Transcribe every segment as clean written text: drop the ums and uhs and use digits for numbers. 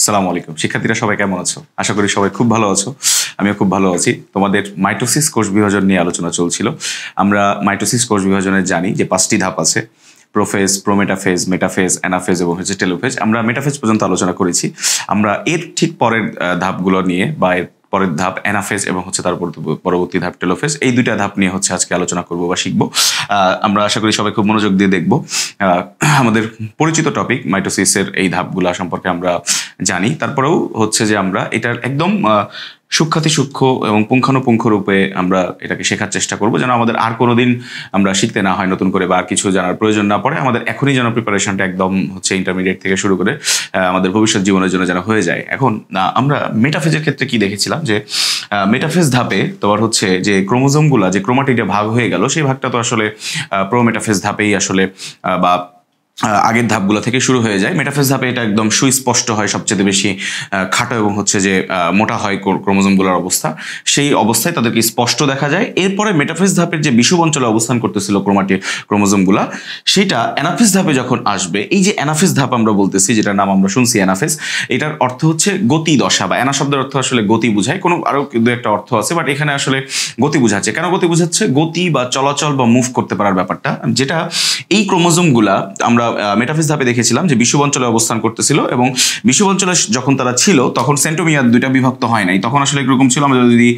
আসসালামু আলাইকুম। শিক্ষার্থীরা সবাই কেমন আছো? আশা করি সবাই খুব ভালো আছো। আমিও খুব ভালো আছি। তোমাদের মাইটোসিস কোষ বিভাজন নিয়ে আলোচনা চলছিল। আমরা মাইটোসিস কোষ বিভাজনে জানি যে ৫টি ধাপ আছে। প্রোফেজ, প্রোমেটাফেজ, মেটাফেজ, অ্যানাফেজ এবং টেলোফেজ। আমরা মেটাফেজ পর্যন্ত আলোচনা করেছি। আমরা এর ঠিক পরের ধাপগুলো নিয়ে বা এর পরের ধাপ অ্যানাফেজ এবং তার পরবর্তী ধাপ টেলোফেজ, এই দুইটা ধাপ নিয়ে আজকে আলোচনা করব বা শিখবো। আমরা আশা করি সবাই খুব মনোযোগ দিয়ে দেখবো। আমাদের পরিচিত টপিক মাইটোসিসের এই ধাপগুলা সম্পর্কে আমরা জানি, তারপরেও যে আমরা এটার একদম সূক্ষ্ম এবং পুঙ্খানুপুঙ্খ রূপে আমরা এটাকে শেখার চেষ্টা করব, যেন আমাদের আর কোনোদিন আমরা শিখতে না হয় নতুন করে বা আর কিছু জানার প্রয়োজন না পড়ে। আমাদের এখনই যেন প্রিপারেশনটা একদম ইন্টারমিডিয়েট থেকে শুরু করে আমাদের ভবিষ্যৎ জীবনের জন্য যেন হয়ে যায়। এখন আমরা মেটাফেজের ক্ষেত্রে কি দেখেছিলাম যে মেটাফেজ ধাপে তোমার যে ক্রোমোজোমগুলা যে ক্রোমাটিডে ভাগ হয়ে গেল, সেই ভাগটা তো আসলে প্রোমেটাফেজ ধাপেই আসলে বা আগের ধাপগুলো থেকে শুরু হয়ে যায়। মেটাফেজ ধাপে এটা একদম সুস্পষ্ট হয়, সবচেয়ে বেশি খাটো এবং যে মোটা হয় ক্রোমোজোমগুলোর অবস্থা, সেই অবস্থায় তাদেরকে স্পষ্ট দেখা যায়। এরপরে মেটাফেজ ধাপের যে বিষুব অঞ্চলে অবস্থান করতেছিল ক্রোমোজোমগুলা, সেটা অ্যানাফেজ ধাপে যখন আসবে, এই যে অ্যানাফেজ ধাপ আমরা বলতেছি, যেটার নাম আমরা শুনছি অ্যানাফেজ, এটার অর্থ গতি দশা, বা অ্যানা শব্দের অর্থ আসলে গতি বোঝায়। কোনো আরো দু একটা অর্থ আছে, বাট এখানে আসলে গতি বোঝাচ্ছে। কেন গতি বোঝাচ্ছে? গতি বা চলাচল বা মুভ করতে পারার ব্যাপারটা, যেটা এই ক্রোমোজোমগুলা আমরা মেটাফেজ ধাপে দেখেছিলাম যে বিষুব অঞ্চলে অবস্থান করতেছিল, এবং বিষুব অঞ্চলে যখন তারা ছিল তখন সেন্ট্রোমিয়ার দুইটা বিভক্ত হয় নাই, তখন আসলে এরকম ছিল। আমরা যদি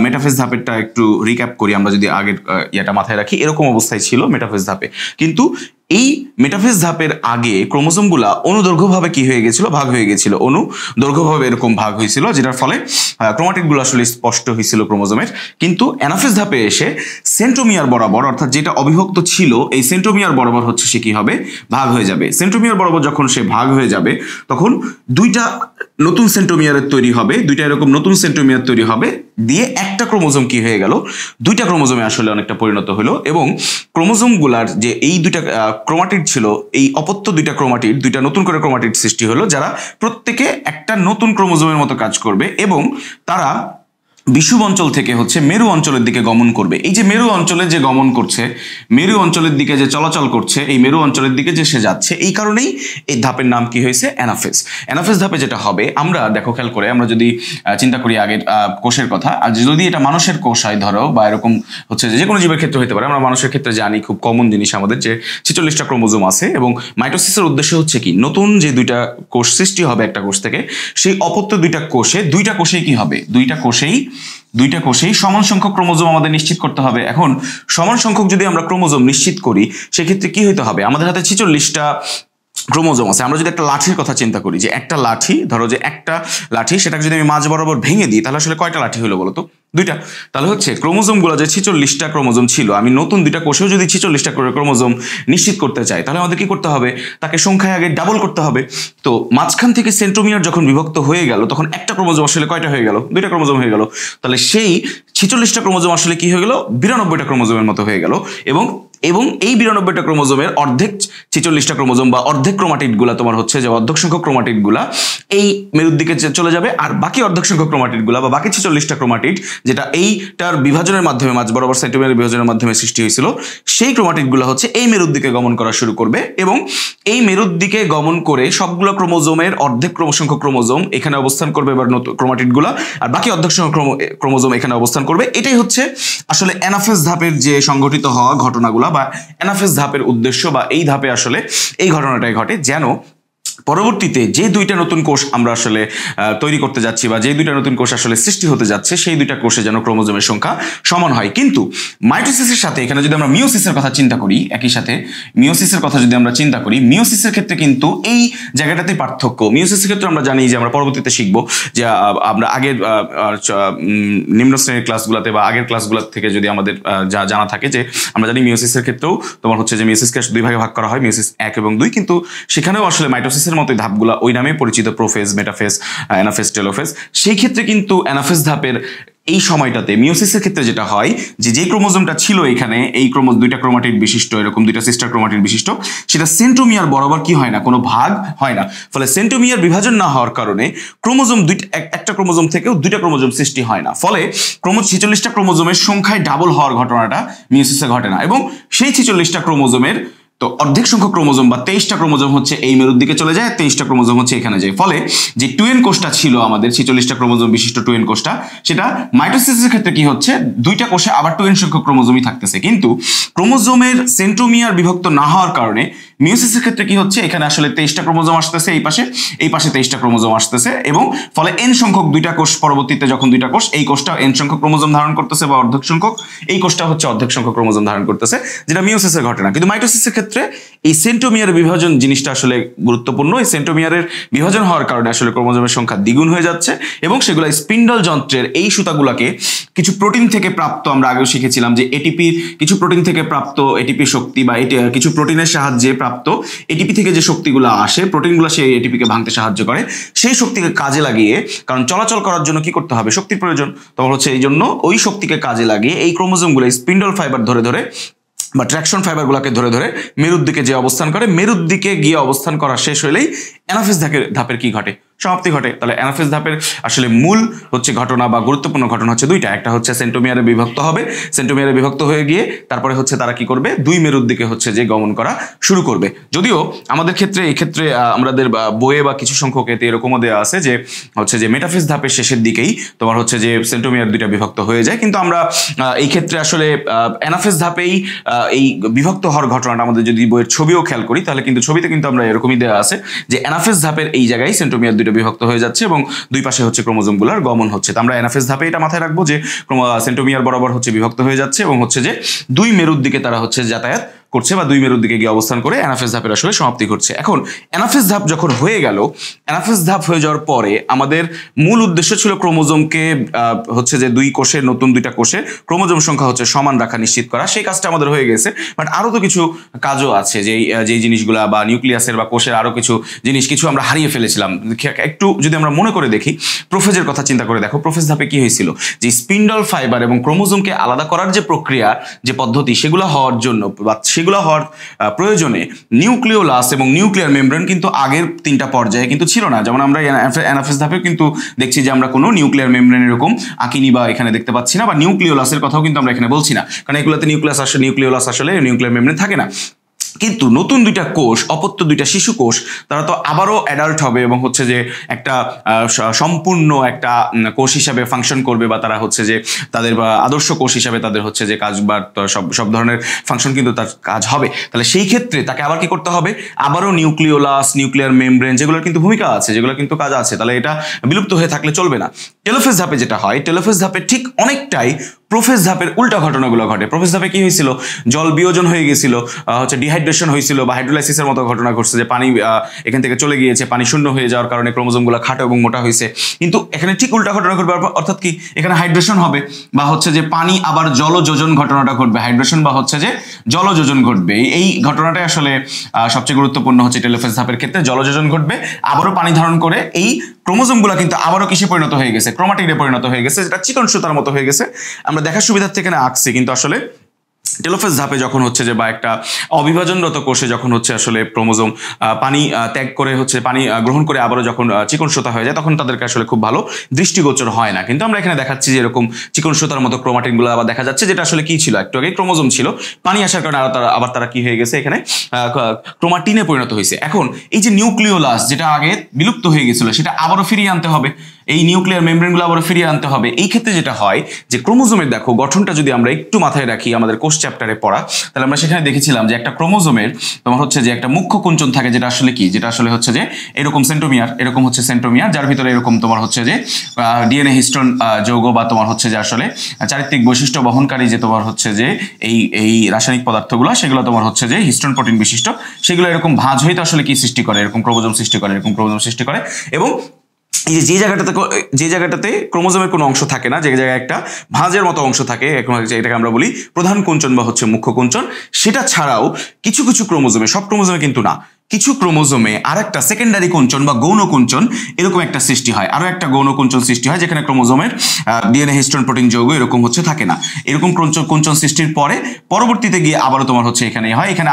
মেটাফেজ ধাপেরটা একটু রিক্যাপ করি, আমরা যদি আগের ইয়েটা মাথায় রাখি, এরকম অবস্থায় ছিল মেটাফেজ ধাপে। কিন্তু এই মেটাফেজ ধাপের আগে ক্রোমোজোমগুলা অনুদৈর্ঘ্যভাবে কি হয়ে গেছিল? ভাগ হয়ে গেছিল। অনুদৈর্ঘ্যভাবে এরকম ভাগ হয়েছিল, যেটার ফলে ক্রোমাটিডগুলো আসলে স্পষ্ট হয়েছিল ক্রোমোজোমের। কিন্তু অ্যানাফেজ ধাপে এসে সেন্ট্রোমিয়ার বরাবর, অর্থাৎ যেটা অবিভক্ত ছিল, এই সেন্ট্রোমিয়ার বরাবর সে কি হবে? ভাগ হয়ে যাবে। সেন্ট্রোমিয়ার বরাবর যখন সে ভাগ হয়ে যাবে, তখন দুইটা নতুন সেন্ট্রোমিয়ারের তৈরি হবে, দুইটা এরকম নতুন সেন্ট্রোমিয়ার তৈরি হবে, দিয়ে একটা ক্রোমোজোম কি হয়ে গেল? দুইটা ক্রোমোজোমে আসলে অনেকটা পরিণত হলো। এবং ক্রোমোজোমগুলার যে এই দুইটা ক্রোমাটিড ছিল, এই অপত্য দুইটা ক্রোমাটিড, দুইটা নতুন করে ক্রোমাটিড সৃষ্টি হলো, যারা প্রত্যেকে একটা নতুন ক্রোমোজোমের মতো কাজ করবে, এবং তারা বিষুব অঞ্চল থেকে মেরু অঞ্চলের দিকে গমন করবে। এই যে মেরু অঞ্চলে যে গমন করছে, মেরু অঞ্চলের দিকে যে চলাচল করছে, এই মেরু অঞ্চলের দিকে যে সে যাচ্ছে, এই কারণেই এই ধাপের নাম কি হয়েছে? অ্যানাফেজ। অ্যানাফেজ ধাপে যেটা হবে, আমরা দেখো খেয়াল করে, আমরা যদি চিন্তা করি আগের কোষের কথা, আর যদি এটা মানুষের কোষ হয় ধরো, বা এরকম যে কোনো জীবের ক্ষেত্রে হতে পারে, আমরা মানুষের ক্ষেত্রে জানি খুব কমন জিনিস আমাদের যে 46টা ক্রোমোজোম আছে, এবং মাইটোসিসের উদ্দেশ্য কি? নতুন যে দুইটা কোষ সৃষ্টি হবে একটা কোষ থেকে, সেই অপত্য দুইটা কোষেই কি হবে? দুইটা কোষেই সমান সংখ্যক ক্রোমোজোম আমাদের নিশ্চিত করতে হবে। এখন সমান সংখ্যক যদি আমরা ক্রোমোজোম নিশ্চিত করি, সেক্ষেত্রে কি হইতে হবে? আমাদের হাতে 46টা ক্রোমোজোম আছে। আমরা যদি একটা লাঠির কথা চিন্তা করি, যে একটা লাঠি, ধরো যে একটা লাঠি, সেটাকে যদি আমি মাঝ বরাবর ভেঙে দিই, তাহলে আসলে কয়টা লাঠি হলো বলো তো? দুইটা। তাহলে ক্রোমোজোমগুলো যে 46টা ক্রোমোজোম ছিল, আমি নতুন দুইটা কোষেও যদি 46টা করে ক্রোমোজোম নিশ্চিত করতে চাই, তাহলে আমাদের কি করতে হবে? তাকে সংখ্যায় আগে ডাবল করতে হবে। তো মাঝখান থেকে সেন্ট্রোমিয়ার যখন বিভক্ত হয়ে গেল, তখন একটা ক্রোমোজোম আসলে কয়টা হয়ে গেল? দুইটা ক্রোমোজোম হয়ে গেল। তাহলে সেই 46টা ক্রোমোজোম আসলে কি হয়ে গেল? 92টা ক্রোমোজোমের মতো হয়ে গেল। এবং এই 92টা ক্রোমোজোমের অর্ধেক 46টা ক্রোমোজোম বা অর্ধেক ক্রোমাটিডগুলা তোমার যে অর্ধেক সংখ্যক ক্রোমাটিডগুলা এই মেরুর দিকে চলে যাবে, আর বাকি অর্ধেক সংখ্যক ক্রোমাটিডগুলা বা বাকি 46টা ক্রোমাটিড, যেটা এইটার বিভাজনের মাধ্যমে, মাঝ বরাবর সেন্ট্রোমিয়ার বিভাজনের মাধ্যমে সৃষ্টি হয়েছিল, সেই ক্রোমাটিডগুলো এই মেরুর দিকে গমন করা শুরু করবে, এবং এই মেরুর দিকে গমন করে সবগুলো ক্রোমোজোমের অর্ধেক সংখ্যক ক্রোমোজোম এখানে অবস্থান করবে, এবার নতুন ক্রোমাটিডগুলা, আর বাকি অর্ধেক সংখ্যক ক্রোমোজোম এখানে অবস্থান করবে। এটাই আসলে অ্যানাফেজ ধাপের যে সংঘটিত হওয়া ঘটনাগুলা, বা অ্যানাফেজ ধাপের উদ্দেশ্য, বা এই ধাপে আসলে এই ঘটনাটাই ঘটে, যেন পরবর্তীতে যে দুইটা নতুন কোষ আমরা আসলে তৈরি করতে যাচ্ছি, বা যে দুইটা নতুন কোষ আসলে সৃষ্টি হতে যাচ্ছে, সেই দুইটা কোষে যেন ক্রোমোজোমের সংখ্যা সমান হয়। কিন্তু মাইটোসিসের সাথে এখানে যদি আমরা মিওসিসের কথা চিন্তা করি, একই সাথে মিওসিসের কথা যদি আমরা চিন্তা করি, মিওসিসের ক্ষেত্রে কিন্তু এই জায়গাটাতে পার্থক্য। মিওসিসের ক্ষেত্রে আমরা জানি যে আমরা পরবর্তীতে শিখবো, যে আমরা আগের নিম্ন শ্রেণীর ক্লাসগুলোতে বা আগের ক্লাসগুলোর থেকে যদি আমাদের যা জানা থাকে, যে আমরা জানি মিওসিসের ক্ষেত্রেও তোমার যে মিওসিসকে দুই ভাগে ভাগ করা হয়, মিওসিস 1 এবং 2, কিন্তু সেখানেও আসলে মাইটোসিসের মতো ধাপগুলা ওই নামে পরিচিত, প্রোফেজ, মেটাফেজ, অ্যানাফেজ, টেলোফেজ। সেই ক্ষেত্রে কিন্তু অ্যানাফেজ ধাপের এই সময়টাতে মিওসিসের ক্ষেত্রে যেটা হয়, যে ক্রোমোজোমটা ছিল এখানে, এই দুইটা ক্রোমাটিড বিশিষ্ট, এরকম দুইটা সিস্টার ক্রোমাটিড বিশিষ্ট, সেটা সেন্ট্রোমিয়ার বরাবর কি হয় না? কোনো ভাগ হয় না। ফলে সেন্ট্রোমিয়ার বিভাজন না হওয়ার কারণে ক্রোমোজোম একটা ক্রোমোজোম থেকেও দুইটা ক্রোমোজোম সৃষ্টি হয় না। ফলে 46টা ক্রোমোজোমের সংখ্যায় ডাবল হওয়ার ঘটনাটা মিওসিসে ঘটে না, এবং সেই 46টা ক্রোমোজোমের তো অর্ধেক সংখ্যক ক্রোমোজোম বা 23টা ক্রোমোজোম হচ্ছে এই মেরুর দিকে চলে যায়, 23টা ক্রোমোজোম হচ্ছে এখানে যায়। ফলে যে টুয়েন কোষটা ছিল আমাদের 46টা ক্রোমোজোম বিশিষ্ট টুয়েন কোষটা, সেটা মাইটোসিসের ক্ষেত্রে কি হচ্ছে, দুইটা কোষে আবার টুয়েন সংখ্যক ক্রোমোজোমই থাকতেছে। কিন্তু ক্রোমোজোমের সেন্ট্রোমিয়ার বিভক্ত না হওয়ার কারণে মিওসিসের ক্ষেত্রে কি হচ্ছে, এখানে আসলে 23টা ক্রোমোজোম আসতেছে এই পাশে 23টা ক্রোমোজোম আসতেছে, এবং ফলে এন সংখ্যক দুইটা কোষ, পরবর্তীতে যখন দুইটা কোষ, এই কোষটা এন সংখ্যক ক্রোমোজোম ধারণ করতেছে বা অর্ধেক সংখ্যক, এই কোষটা হচ্ছে অর্ধেক সংখ্যক ক্রোমোজোম ধারণ করতেছে, যেটা মিওসিসের ঘটনা। কিন্তু মাইটোসিসের ক্ষেত্রে এই সেন্ট্রোমিয়ার বিভাজন জিনিসটা আসলে গুরুত্বপূর্ণ। এই সেন্ট্রোমিয়ারের বিভাজন হওয়ার কারণে আসলে ক্রোমোজোমের সংখ্যা দ্বিগুণ হয়ে যাচ্ছে, এবং সেগুলো স্পিন্ডল যন্ত্রের এই সুতাগুলোকে কিছু প্রোটিন থেকে প্রাপ্ত, আমরা আগেও শিখেছিলাম যে এটিপির কিছু প্রোটিন থেকে প্রাপ্ত এটিপি শক্তি বা কিছু প্রোটিনের সাহায্যে প্রাপ্ত এটিপি থেকে যে শক্তিগুলো আসে, প্রোটিনগুলো সেই এটিপিকে ভাঙতে সাহায্য করে, সেই শক্তিকে কাজে লাগিয়ে, কারণ চলাচল করার জন্য কি করতে হবে, শক্তির প্রয়োজন, তখন হচ্ছে এই জন্য ওই শক্তিকে কাজে লাগিয়ে এই ক্রোমোজোমগুলো স্পিন্ডল ফাইবার ধরে ধরে বা ট্র্যাকশন ফাইবারগুলোকে ধরে ধরে মেরুর দিকে যে অবস্থান করে, মেরুর দিকে গিয়ে অবস্থান করা শেষ হলেই অ্যানাফেজ ধাপের কি ঘটে, সমাপ্তি ঘটে। তাহলে অ্যানাফেজ ধাপের আসলে মূল হচ্ছে ঘটনা বা গুরুত্বপূর্ণ ঘটনা হচ্ছে দুইটা। একটা হচ্ছে সেন্ট্রোমিয়ারে বিভক্ত হবে, সেন্ট্রোমিয়ারে বিভক্ত হয়ে গিয়ে তারপরে হচ্ছে তারা কি করবে, দুই মেরুর দিকে হচ্ছে যে গমন করা শুরু করবে। যদিও আমাদের ক্ষেত্রে এই ক্ষেত্রে আমাদের বইয়ে বা কিছু সংখ্যক এতে এরকমও দেওয়া আছে যে হচ্ছে যে মেটাফেজ ধাপের শেষের দিকেই তোমার হচ্ছে যে সেন্ট্রোমিয়ার দুইটা বিভক্ত হয়ে যায়। কিন্তু আমরা এই ক্ষেত্রে আসলে অ্যানাফেজ ধাপেই এই বিভক্ত হওয়ার ঘটনাটা আমাদের যদি বইয়ের ছবিও খেয়াল করি, তাহলে কিন্তু ছবিতে কিন্তু আমরা এরকমই দেওয়া আছে যে অ্যানাফেজ ধাপের এই জায়গায় সেন্ট্রোমিয়ার দুইটা বিভক্ত হয়ে যাচ্ছে এবং দুই পাশে হচ্ছে ক্রোমোজোমগুলোর গমন হচ্ছে। তো আমরা অ্যানাফেজ ধাপে এটা মাথায় রাখবো যে সেন্ট্রোমিয়ার বরাবর হচ্ছে বিভক্ত হয়ে যাচ্ছে এবং হচ্ছে যে দুই মেরুর দিকে তারা হচ্ছে যাতায়াত করছে বা দুই মেরুর দিকে গিয়ে অবস্থান করে অ্যানাফেজ ধাপের আসলে সমাপ্তি ঘটছে। এখন অ্যানাফেজ ধাপ যখন হয়ে গেল, অ্যানাফেজ ধাপ হয়ে যাওয়ার পরে আমাদের মূল উদ্দেশ্য ছিল ক্রোমোজোমকে হচ্ছে যে দুই কোষের নতুন দুইটা কোষে ক্রোমোজোম সংখ্যা হচ্ছে সমান রাখা, নিশ্চিত করা, সেই কাজটা আমাদের হয়ে গেছে। বাট আরো তো কিছু কাজও আছে, যেই জিনিসগুলা বা নিউক্লিয়াসের বা কোষের আরো কিছু জিনিস কিছু আমরা হারিয়ে ফেলেছিলাম। একটু যদি আমরা মনে করে দেখি, প্রোফেজের কথা চিন্তা করে দেখো, প্রোফেজ ধাপে কি হয়েছিল, যে স্পিন্ডল ফাইবার এবং ক্রোমোজোমকে আলাদা করার যে প্রক্রিয়া, যে পদ্ধতি, সেগুলো হওয়ার জন্য বা সেগুলো হওয়ার প্রয়োজনে নিউক্লিওলাস এবং নিউক্লিয়ার মেমব্রেন কিন্তু আগের তিনটা পর্যায়ে কিন্তু ছিল না। যেমন আমরা অ্যানাফেজ ধাপে কিন্তু দেখছি যে আমরা কোনো নিউক্লিয়ার মেমব্রেন এরকম আঁকিনি বা এখানে দেখতে পাচ্ছি না, বা নিউক্লিওলাসের কথাও কিন্তু আমরা এখানে বলছি না, কারণ এগুলোতে নিউক্লিওলাস আসলে নিউক্লিয়ার মেমব্রেন থাকে না। কিন্তু নতুন দুইটা কোষ, অপত্য দুইটা শিশু কোষ, তারা তো আবারও অ্যাডাল্ট হবে এবং হচ্ছে যে একটা সম্পূর্ণ একটা কোষ হিসাবে ফাংশন করবে, বা তারা হচ্ছে যে তাদের আদর্শ কোষ হিসাবে তাদের হচ্ছে যে কাজ বা সব ধরনের ফাংশন কিন্তু তার কাজ হবে। তাহলে সেই ক্ষেত্রে তাকে আবার কি করতে হবে, আবারও নিউক্লিওলাস, নিউক্লিয়ার মেমব্রেন, যেগুলোর কিন্তু ভূমিকা আছে, যেগুলো কিন্তু কাজ আছে, তাহলে এটা বিলুপ্ত হয়ে থাকলে চলবে না। টেলোফেজ ধাপে যেটা হয়, টেলোফেজ ধাপে ঠিক অনেকটাই প্রোফেজ ধাপের উল্টা ঘটনাগুলো ঘটে। প্রোফেজ ধাপে কি হয়েছিল, জল বিয়োজন হয়ে গেছিল, হচ্ছে ডিহাইড্রেশন হয়েছিল বা হাইড্রোলাইসিসের মতো ঘটনা ঘটছে, যে পানি এখান থেকে চলে গিয়েছে, পানি শূন্য হয়ে যাওয়ার কারণে ক্রোমোজোমগুলো খাটো এবং মোটা হয়েছে। কিন্তু এখানে ঠিক উল্টা ঘটনা ঘটবে, অর্থাৎ কি, এখানে হাইড্রেশন হবে বা হচ্ছে যে পানি আবার জলযোজন ঘটনাটা ঘটবে, হাইড্রেশন বা হচ্ছে যে জলযোজন ঘটবে। এই ঘটনাটাই আসলে সবচেয়ে গুরুত্বপূর্ণ হচ্ছে টেলোফেজ ধাপের ক্ষেত্রে, জলযোজন ঘটবে, আবারও পানি ধারণ করে এই ক্রোমোজোমগুলো কিন্তু আবারও কিসে পরিণত হয়ে গেছে, ক্রোমাটিডে পরিণত হয়ে গেছে, যেটা চিকন সুতার মতো হয়ে গেছে। আমরা দেখার সুবিধার থেকে না আঁকছি, কিন্তু আসলে টেলোফেজ ধাপে যখন হচ্ছে যে বা একটা অবিভাজনরত কোষে যখন হচ্ছে আসলে ক্রোমোজোম পানি ত্যাগ করে হচ্ছে পানি গ্রহণ করে আবারও যখন চিকন সুতা হয়ে যায়, তখন তাদেরকে আসলে খুব ভালো দৃষ্টিগোচর হয় না। কিন্তু আমরা এখানে দেখাচ্ছি যে এরকম চিকন সুতার মতো ক্রোমাটিনগুলো আবার দেখা যাচ্ছে, যেটা আসলে কি ছিল, একটু আগে ক্রোমোজোম ছিল, পানি আসার কারণে আবার তারা কি হয়ে গেছে, এখানে ক্রোমাটিনে পরিণত হয়েছে। এখন এই যে নিউক্লিওলাস যেটা আগে বিলুপ্ত হয়ে গেছিল, সেটা আবারও ফিরিয়ে আনতে হবে, এই নিউক্লিয়ার মেমব্রেনগুলো আবারও ফিরিয়ে আনতে হবে। এই ক্ষেত্রে যেটা হয় যে ক্রোমোজোমের দেখো গঠনটা যদি আমরা একটু মাথায় রাখি, আমাদের কোষ চ্যাপ্টারে পড়া, তাহলে আমরা সেখানে দেখেছিলাম যে একটা ক্রোমোজোমের তোমার হচ্ছে যে একটা মুখ্য কুঞ্চন থাকে, যেটা আসলে কি, যেটা আসলে হচ্ছে যে এরকম সেন্ট্রোমিয়ার, এরকম হচ্ছে সেন্ট্রোমিয়ার, যার ভিতরে এরকম তোমার হচ্ছে যে ডিএনএ হিস্টোন যৌগ বা তোমার হচ্ছে যে আসলে চারিত্রিক বৈশিষ্ট্য বহনকারী যে তোমার হচ্ছে যে এই রাসায়নিক পদার্থগুলো, সেগুলো তোমার হচ্ছে যে হিস্টোন প্রোটিন বিশিষ্ট, সেগুলো এরকম ভাঁজ হইতে আসলে কি সৃষ্টি করে, এরকম ক্রোমোজোম সৃষ্টি করে, এরকম ক্রোমোজোম সৃষ্টি করে। এবং এই যে জায়গাটাতে ক্রোমোজোমের কোনো অংশ থাকে না, যে জায়গায় একটা ভাঁজের মতো অংশ থাকে, এটাকে আমরা বলি প্রধান কুঞ্চন বা হচ্ছে মুখ্য কুঞ্চন। সেটা ছাড়াও কিছু কিছু ক্রোমোজোমে, সব ক্রোমোজোমে কিন্তু না, কিছু ক্রোমোজোমে আর একটা সেকেন্ডারি কুঞ্চন বা গৌণ কুঞ্চন এরকম একটা সৃষ্টি হয়, আরো একটা গৌণ কুঞ্চন সৃষ্টি হয়, যেখানে ক্রোমোজোমের ডিএনএ হিস্টোন প্রোটিন যৌগ এরকম হচ্ছে থাকে না। এরকম কুঞ্চন সৃষ্টির পরে পরবর্তীতে গিয়ে আবারও তোমার হচ্ছে এখানে হয়, এখানে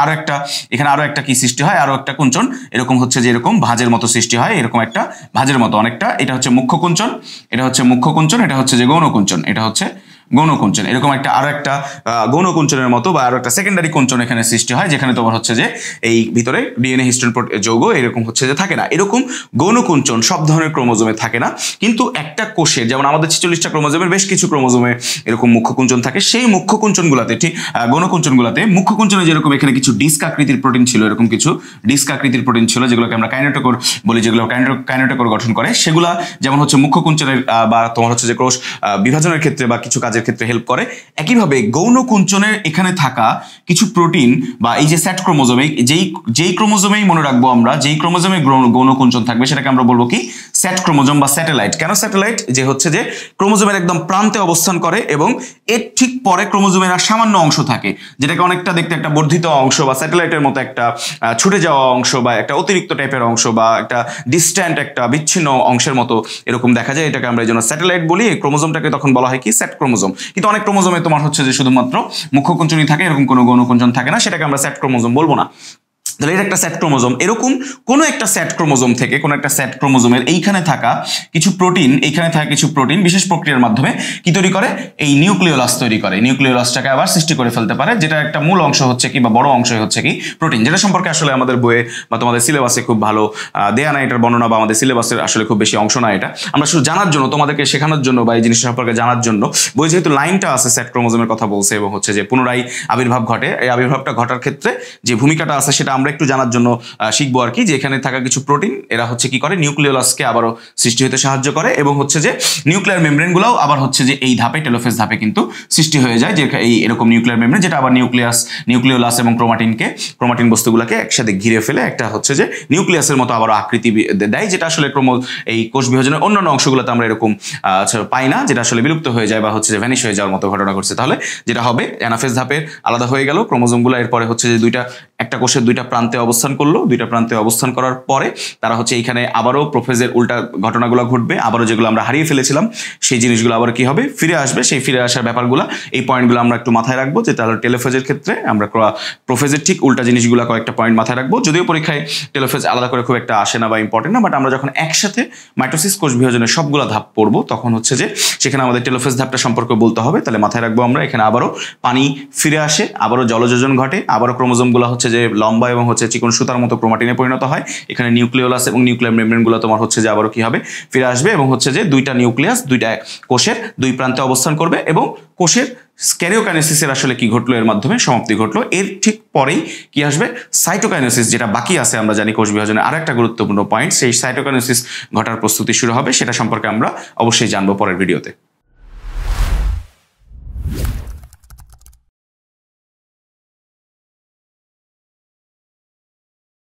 আরো একটা কি সৃষ্টি হয়, আরো একটা কুঞ্চন এরকম হচ্ছে যে এরকম ভাঁজের মতো সৃষ্টি হয়, এরকম একটা ভাঁজের মতো অনেকটা, এটা হচ্ছে মুখ্য কুঞ্চন, এটা হচ্ছে মুখ্য কুঞ্চন, এটা হচ্ছে যে গৌণ কুঞ্চন, এটা হচ্ছে গৌণকুঞ্চন, এরকম আরো একটা গৌণকুঞ্চনের মতো বা আরো একটা সেকেন্ডারি কুঞ্চন এখানে সৃষ্টি হয়, যেখানে তোমার হচ্ছে যে এই ভিতরে ডিএনএ হিস্টোন যৌগ এরকম হচ্ছে যে থাকে না। এরকম গৌণকুঞ্চন সব ধরনের ক্রোমোজোমে থাকে না, কিন্তু একটা কোষের, যেমন আমাদের 46টা ক্রোমোজোমের বেশ কিছু ক্রোমোজোমে এরকম মুখ্য কুঞ্চন থাকে, সেই মুখ্য কুঞ্চনগুলোতে ঠিক গৌণকুঞ্চনগুলোতে মুখ্য কুঞ্চনে যেরকম এখানে কিছু ডিস্ক আকৃতির প্রোটিন ছিল, এরকম কিছু ডিস্ক আকৃতির প্রোটিন ছিল যেগুলোকে আমরা কাইনেটোকোর বলি, যেগুলো কাইনেটোকোর গঠন করে, সেগুলা যেমন হচ্ছে মুখ্য কুঞ্চনের বা তোমার হচ্ছে যে কোষ বিভাজনের ক্ষেত্রে বা কিছু কাজের ক্ষেত্রে হেল্প করে। একইভাবে গৌণকুঞ্চনের এখানে থাকা কিছু প্রোটিন বা এই যে সেট ক্রোমোজোমে যেই ক্রোমোজোমেই মনে রাখবো আমরা, যেই ক্রোমোজোমে গৌণকুঞ্চন থাকবে সেটাকে আমরা বলবো কি সেট ক্রোমোজোম বা স্যাটেলাইট। কেন স্যাটেলাইট? যে হচ্ছে যে ক্রোমোজোমের একদম প্রান্তে অবস্থান করে এবং এর ঠিক পরে ক্রোমোজোমের আর সামান্য অংশ থাকে, যেটাকে অনেকটা দেখতে একটা বর্ধিত অংশ বা স্যাটেলাইটের মতো একটা ছুটে যাওয়া অংশ বা একটা অতিরিক্ত টাইপের অংশ বা একটা ডিস্ট্যান্ট একটা বিচ্ছিন্ন অংশের মতো এরকম দেখা যায়। এটাকে আমরা এই জন্য স্যাটেলাইট বলি। এই ক্রোমোজোমটাকে তখন বলা হয় কি সেট ক্রোমোজোম। কিন্তু অনেক ক্রোমোজোমে তোমার হচ্ছে যে শুধুমাত্র মুখ্য কুঞ্চনই থাকে, এরকম কোনো গৌণকুঞ্চন থাকে না, সেটাকে আমরা সেট ক্রোমোজোম বলবো না। তাহলে এটা একটা সেট ক্রোমোজোম। এরকম কোনো একটা সেট ক্রোমোজোম থেকে কোনো একটা সেট ক্রোমোজোমের এইখানে থাকা কিছু প্রোটিন বিশেষ প্রক্রিয়ার মাধ্যমে কি তৈরি করে, এই নিউক্লিওলাস তৈরি করে। নিউক্লিওলাসটাকে আবার সৃষ্টি করে ফেলতে পারে, যেটা একটা মূল অংশ হচ্ছে কি বা বড় অংশ হচ্ছে কি প্রোটিন, যেটা সম্পর্কে আসলে আমাদের বইয়ে বা তোমাদের সিলেবাসে খুব ভালো দেয়া না এটার বর্ণনা, বা আমাদের সিলেবাসের আসলে খুব বেশি অংশ না এটা। আমরা শুধু জানার জন্য, তোমাদেরকে শেখানোর জন্য বা এই জিনিসটা সম্পর্কে জানার জন্য বই যেহেতু লাইনটা আছে সেট ক্রোমোজোমের কথা বলছে এবং হচ্ছে যে পুনরায় আবির্ভাব ঘটে, এই আবির্ভাবটা ঘটার ক্ষেত্রে যে ভূমিকাটা আছে সেটা আমরা একটু জানার জন্য শিখবো আর কি। যে এখানে থাকা কিছু প্রোটিন এরা হচ্ছে কি করে নিউক্লিওলাসকে আবারও সৃষ্টি হতে সাহায্য করে এবং হচ্ছে যে নিউক্লিয়ার মেমব্রেনগুলোও আবার হচ্ছে যে এই ধাপে টেলোফেজ ধাপে কিন্তু সৃষ্টি হয়ে যায়, যে এই এরকম নিউক্লিয়ার মেমব্রেন, যেটা আবার নিউক্লিওলাস এবং ক্রোমাটিন বস্তুগুলোকে একসাথে ঘিরে ফেলে একটা হচ্ছে যে নিউক্লিয়াসের মতো আবার আকৃতি দেয়, যেটা আসলে এই কোষ বিভাজনের অন্যান্য অংশগুলোতে আমরা এরকম পাই না, যেটা আসলে বিলুপ্ত হয়ে যায় বা হচ্ছে যে ভ্যানিশ হয়ে যাওয়ার মতো ঘটনা ঘটছে। তাহলে যেটা হবে অ্যানাফেজ ধাপের আলাদা হয়ে গেল ক্রোমোজোমগুলো, এরপরে হচ্ছে যে একটা কোষের দুইটা প্রান্তে অবস্থান করলো, দুইটা প্রান্তে অবস্থান করার পরে তারা হচ্ছে এইখানে আবারও প্রোফেজের উল্টা ঘটনাগুলো ঘটবে, আবারও যেগুলো আমরা হারিয়ে ফেলেছিলাম সেই জিনিসগুলো আবার কি হবে ফিরে আসবে। সেই ফিরে আসার ব্যাপারগুলো এই পয়েন্টগুলো আমরা একটু মাথায় রাখবো, যে তাহলে টেলোফেজের ক্ষেত্রে আমরা প্রোফেজের ঠিক উল্টা জিনিসগুলো কয়েকটা পয়েন্ট মাথায় রাখবো। যদিও পরীক্ষায় টেলোফেজ আলাদা করে খুব একটা আসে না বা ইম্পর্টেন্ট না, বাট আমরা যখন একসাথে মাইটোসিস কোষ বিভাজনের সবগুলো ধাপ পড়বো তখন হচ্ছে যে সেখানে আমাদের টেলোফেজ ধাপটা সম্পর্কে বলতে হবে। তাহলে মাথায় রাখবো আমরা এখানে আবারও পানি ফিরে আসে, আবারও জলযোজন ঘটে, আবারও ক্রোমোজোমগুলো হচ্ছে যে লম্বা এবং হচ্ছে চিকন সুতার মতো ক্রোমাটিনে পরিণত হয়। এখানে নিউক্লিওলাস এবং নিউক্লিয়ার মেমব্রেনগুলো তোমার হচ্ছে যে আবারও কি হবে ফিরে আসবে এবং হচ্ছে যে দুইটা নিউক্লিয়াস দুইটা কোষের দুই প্রান্তে অবস্থান করবে এবং কোষের ক্যারিওকাইনেসিসের আসলে কি ঘটলো, এর মাধ্যমে সমাপ্তি ঘটলো। এর ঠিক পরেই কি আসবে সাইটোকাইনেসিস, যেটা বাকি আছে আমরা জানি কোষ বিভাজনের আরেকটা গুরুত্বপূর্ণ পয়েন্ট, সেই সাইটোকাইনেসিস ঘটার প্রস্তুতি শুরু হবে। সেটা সম্পর্কে আমরা অবশ্যই জানবো পরের ভিডিওতে।